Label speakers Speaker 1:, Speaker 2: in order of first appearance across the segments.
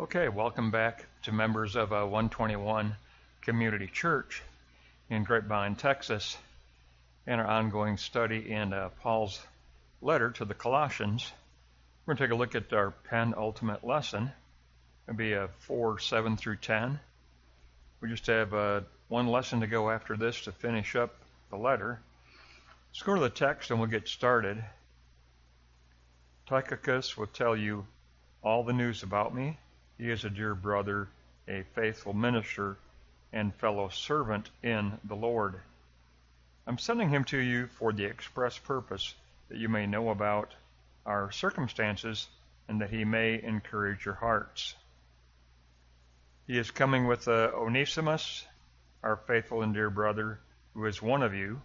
Speaker 1: Okay, welcome back to members of 121 Community Church in Grapevine, Texas, and our ongoing study in Paul's letter to the Colossians. We're going to take a look at our penultimate lesson. It'll be 4:7 through 10. We just have one lesson to go after this to finish up the letter. Let's go to the text and we'll get started. Tychicus will tell you all the news about me. He is a dear brother, a faithful minister, and fellow servant in the Lord. I'm sending him to you for the express purpose that you may know about our circumstances and that he may encourage your hearts. He is coming with Onesimus, our faithful and dear brother, who is one of you.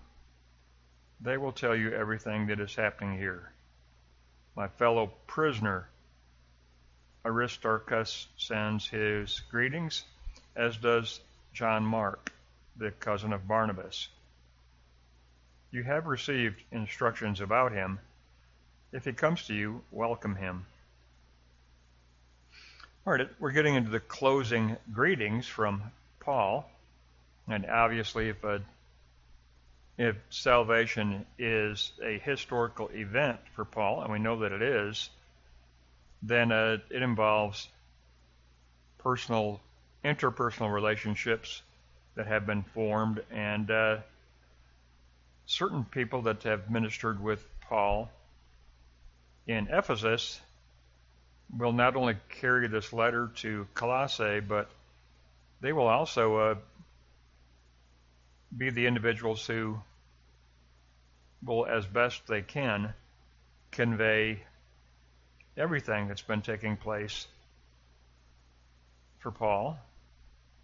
Speaker 1: They will tell you everything that is happening here. My fellow prisoner, Aristarchus, sends his greetings, as does John Mark, the cousin of Barnabas. You have received instructions about him. If he comes to you, welcome him. All right, we're getting into the closing greetings from Paul. And obviously, if salvation is a historical event for Paul, and we know that it is, then it involves interpersonal relationships that have been formed, and certain people that have ministered with Paul in Ephesus will not only carry this letter to Colossae, but they will also be the individuals who will, as best they can, convey everything that's been taking place for Paul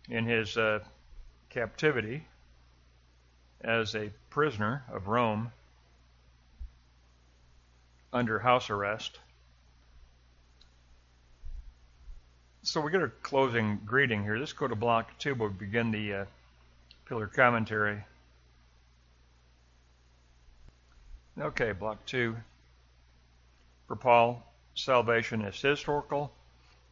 Speaker 1: in his captivity as a prisoner of Rome under house arrest. So we get a closing greeting here. Let's go to block 2. We'll begin the pillar commentary. Okay, block 2. For Paul, salvation is historical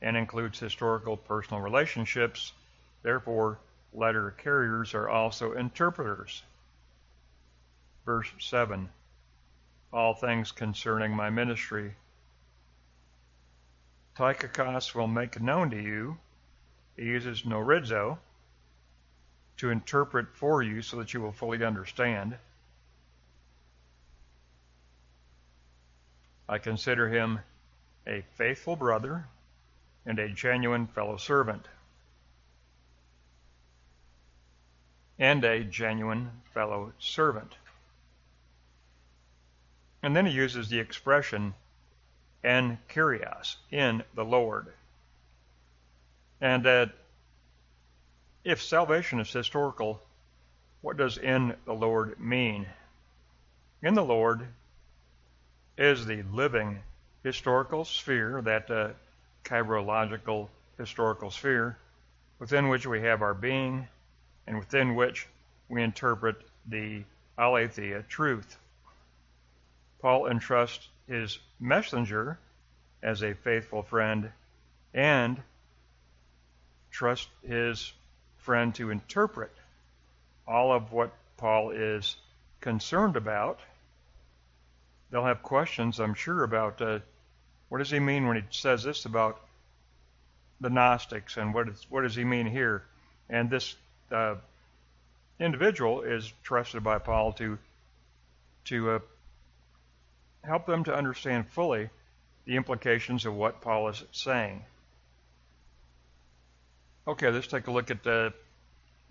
Speaker 1: and includes historical personal relationships. Therefore, letter carriers are also interpreters. Verse 7. All things concerning my ministry. Tychicus will make known to you. He uses Gnoridzo to interpret for you so that you will fully understand. I consider him a faithful brother and a genuine fellow servant. And a genuine fellow servant. And then he uses the expression en Kyrios, in the Lord. And if salvation is historical, what does in the Lord mean? In the Lord is the living historical sphere, that chirological historical sphere, within which we have our being, and within which we interpret the aletheia truth. Paul entrusts his messenger as a faithful friend, and trusts his friend to interpret all of what Paul is concerned about. They'll have questions, I'm sure, about what does he mean when he says this about the Gnostics, and what does he mean here? And this individual is trusted by Paul to help them to understand fully the implications of what Paul is saying. Okay, let's take a look at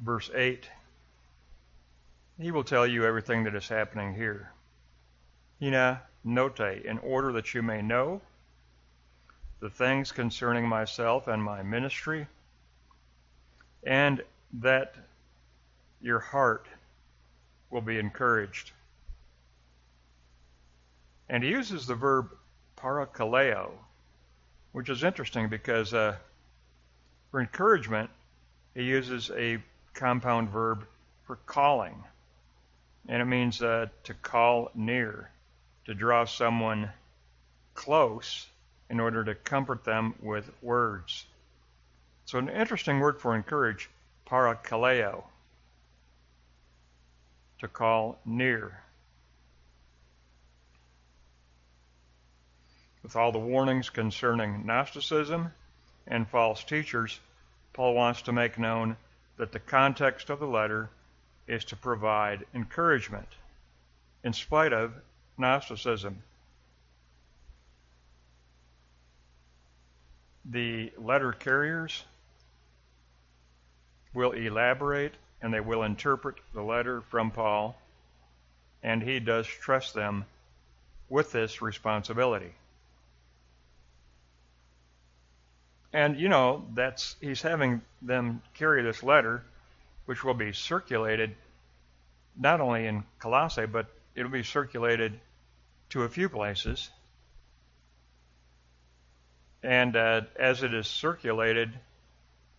Speaker 1: verse 8. He will tell you everything that is happening here. Hina note, in order that you may know the things concerning myself and my ministry, and that your heart will be encouraged. And he uses the verb parakaleo, which is interesting because for encouragement, he uses a compound verb for calling. And it means to call near, to draw someone close in order to comfort them with words. So an interesting word for encourage, parakaleo, to call near. With all the warnings concerning Gnosticism and false teachers, Paul wants to make known that the context of the letter is to provide encouragement in spite of Gnosticism. The letter carriers will elaborate and they will interpret the letter from Paul, and he does trust them with this responsibility. And he's having them carry this letter, which will be circulated not only in Colossae, but it'll be circulated to a few places. And as it is circulated,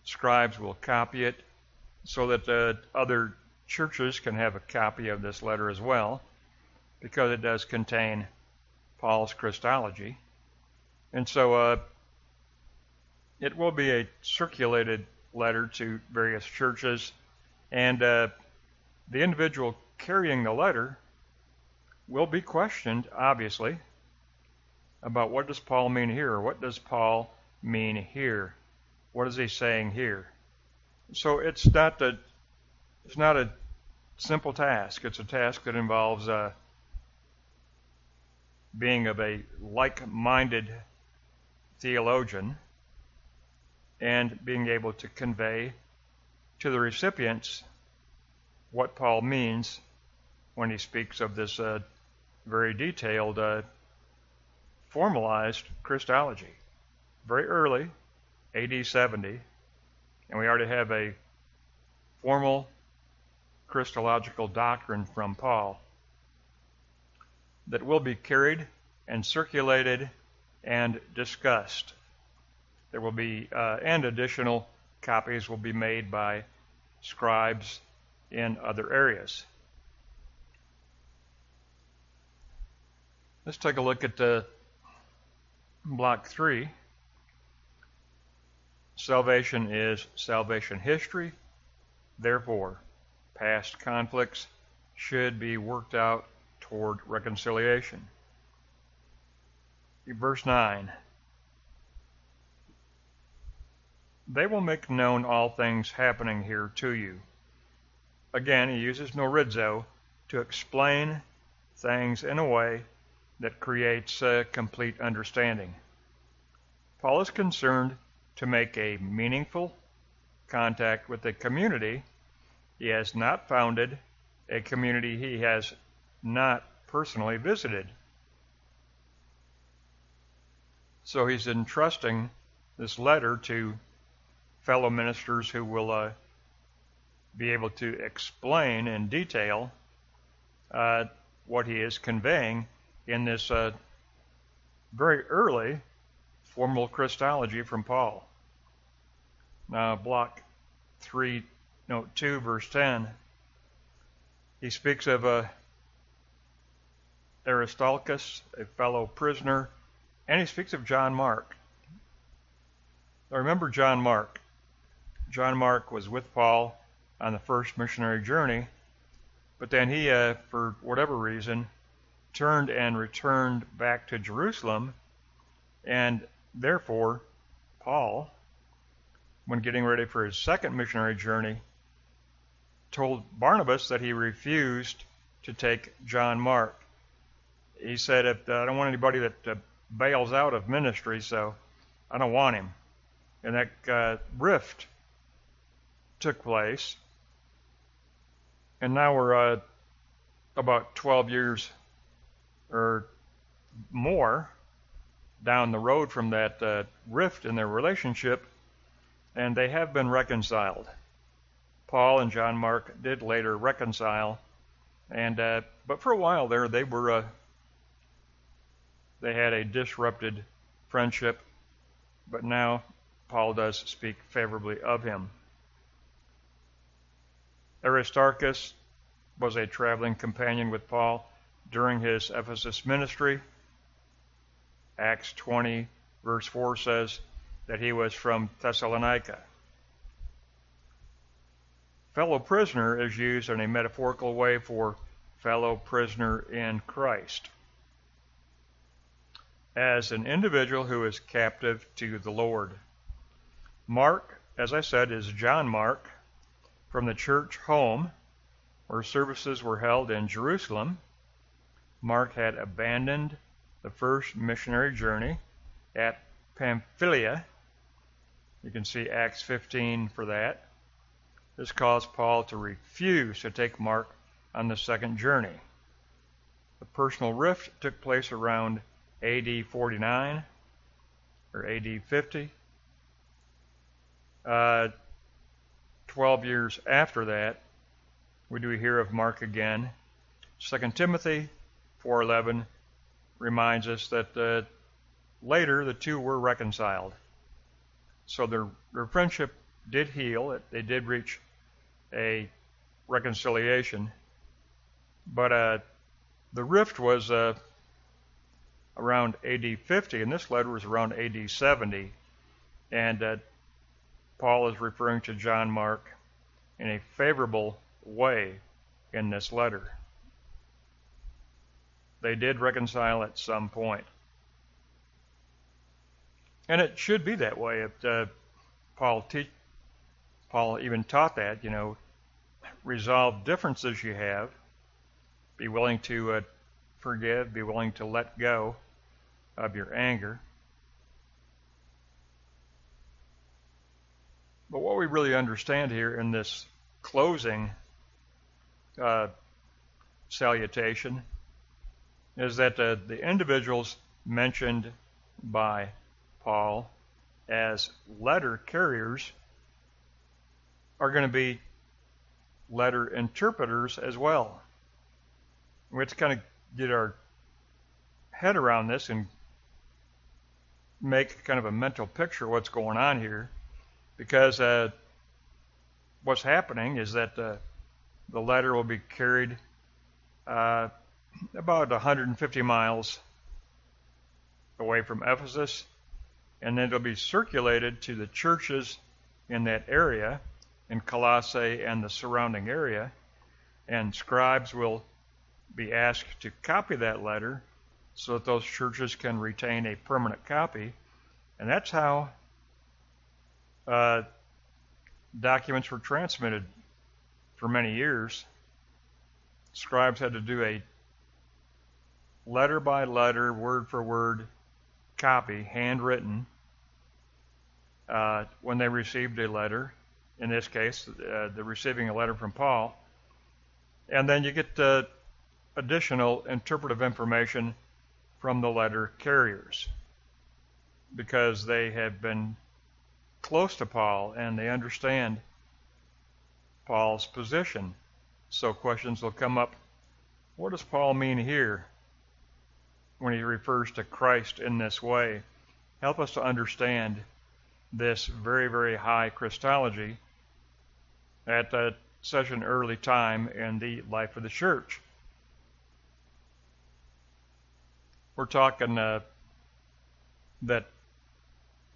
Speaker 1: scribes will copy it so that other churches can have a copy of this letter as well, because it does contain Paul's Christology. And so it will be a circulated letter to various churches, and the individual carrying the letter will be questioned, obviously, about what does Paul mean here, or what does Paul mean here? What is he saying here? So it's not a simple task. It's a task that involves being of a like-minded theologian and being able to convey to the recipients what Paul means when he speaks of this very detailed, formalized Christology. Very early, AD 70, and we already have a formal Christological doctrine from Paul that will be carried and circulated and discussed. There will be, and additional copies will be made by scribes in other areas. Let's take a look at block 3. Salvation is salvation history. Therefore, past conflicts should be worked out toward reconciliation. Verse 9. They will make known all things happening here to you. Again, he uses Gnoridzo to explain things in a way that creates a complete understanding. Paul is concerned to make a meaningful contact with a community he has not founded, a community he has not personally visited. So he's entrusting this letter to fellow ministers who will be able to explain in detail what he is conveying in this very early formal Christology from Paul. Now, block 3, note 2, verse 10, he speaks of Aristarchus, a fellow prisoner, and he speaks of John Mark. Now, remember John Mark. John Mark was with Paul on the first missionary journey, but then he, for whatever reason, turned and returned back to Jerusalem, and therefore Paul, when getting ready for his second missionary journey, told Barnabas that he refused to take John Mark. He said, I don't want anybody that bails out of ministry, so I don't want him. And that rift took place, and now we're about 12 years or more down the road from that rift in their relationship, and they have been reconciled. Paul and John Mark did later reconcile, and but for a while there they had a disrupted friendship, but now Paul does speak favorably of him. Aristarchus was a traveling companion with Paul during his Ephesus ministry. Acts 20, verse 4 says that he was from Thessalonica. Fellow prisoner is used in a metaphorical way for fellow prisoner in Christ, as an individual who is captive to the Lord. Mark, as I said, is John Mark from the church home where services were held in Jerusalem. Mark had abandoned the first missionary journey at Pamphylia. You can see Acts 15 for that. This caused Paul to refuse to take Mark on the second journey. The personal rift took place around AD 49 or AD 50. 12 years after that, we do hear of Mark again. 2 Timothy 4:11 reminds us that later the two were reconciled. So their friendship did heal. They did reach a reconciliation. But the rift was around AD 50, and this letter was around AD 70. And Paul is referring to John Mark in a favorable way in this letter. They did reconcile at some point. And it should be that way. Paul even taught that, resolve differences you have, be willing to forgive, be willing to let go of your anger. But what we really understand here in this closing salutation is that the individuals mentioned by Paul as letter carriers are going to be letter interpreters as well. We have to kind of get our head around this and make kind of a mental picture of what's going on here, because what's happening is that the letter will be carried about 150 miles away from Ephesus, and then it'll be circulated to the churches in that area, in Colossae and the surrounding area, and scribes will be asked to copy that letter so that those churches can retain a permanent copy. And that's how documents were transmitted for many years. Scribes had to do a letter by letter, word for word copy, handwritten, when they received a letter. In this case, they're receiving a letter from Paul. And then you get additional interpretive information from the letter carriers, because they have been close to Paul and they understand Paul's position. So questions will come up. What does Paul mean here when he refers to Christ in this way? Help us to understand this very, very high Christology at such an early time in the life of the church. We're talking that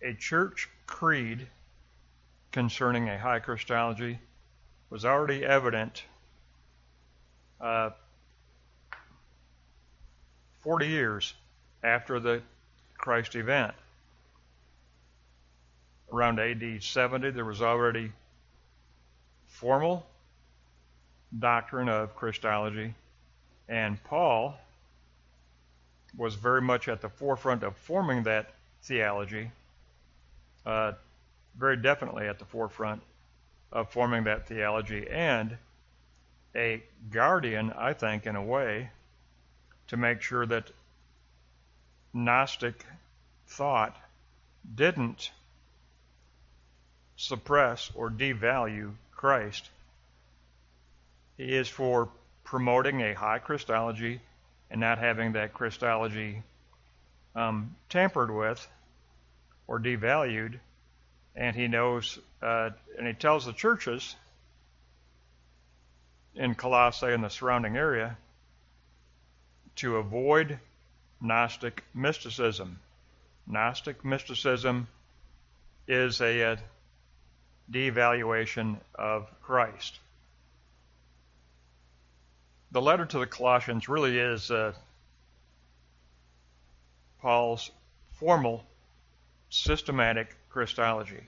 Speaker 1: a church creed concerning a high Christology was already evident 40 years after the Christ event. Around AD 70, there was already formal doctrine of Christology, and Paul was very much at the forefront of forming that theology, very definitely at the forefront of forming that theology, and a guardian, I think, in a way, to make sure that Gnostic thought didn't suppress or devalue Christ. He is for promoting a high Christology and not having that Christology tampered with or devalued. And he knows, and he tells the churches in Colossae and the surrounding area to avoid Gnostic mysticism. Gnostic mysticism is a devaluation of Christ. the letter to the Colossians really is Paul's formal, systematic Christology.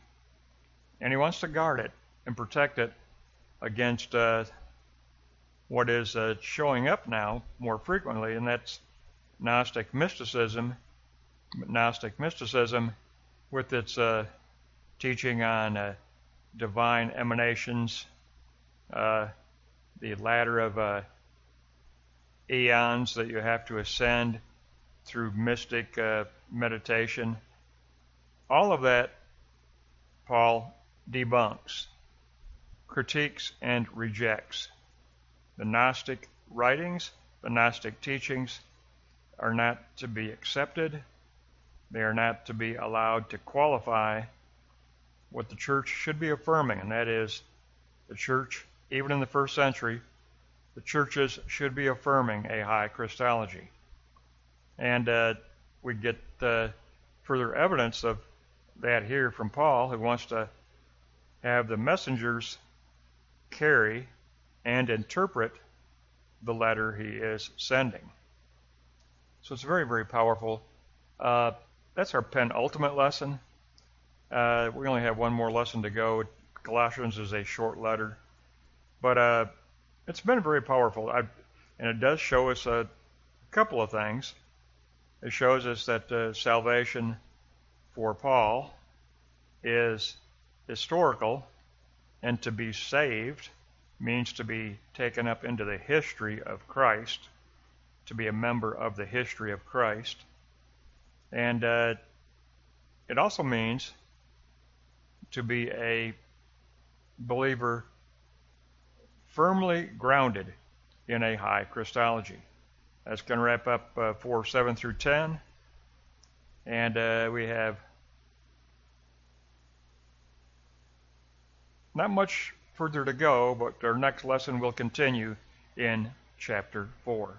Speaker 1: And he wants to guard it and protect it against what is showing up now more frequently, and that's Gnostic mysticism. Gnostic mysticism, with its teaching on divine emanations, the ladder of eons that you have to ascend through mystic meditation. All of that Paul debunks, critiques, and rejects. The Gnostic writings, the Gnostic teachings are not to be accepted. They are not to be allowed to qualify what the church should be affirming, and that is the church, even in the first century, the churches should be affirming a high Christology. And we get further evidence of that here from Paul, who wants to have the messengers carry and interpret the letter he is sending. So it's very, very powerful. That's our penultimate lesson. We only have one more lesson to go. Colossians is a short letter, but it's been very powerful. And it does show us a couple of things. It shows us that salvation for Paul is historical, and to be saved means to be taken up into the history of Christ, to be a member of the history of Christ. And it also means to be a believer firmly grounded in a high Christology. That's going to wrap up 4:7 through 10. And we have not much further to go, but our next lesson will continue in chapter 4.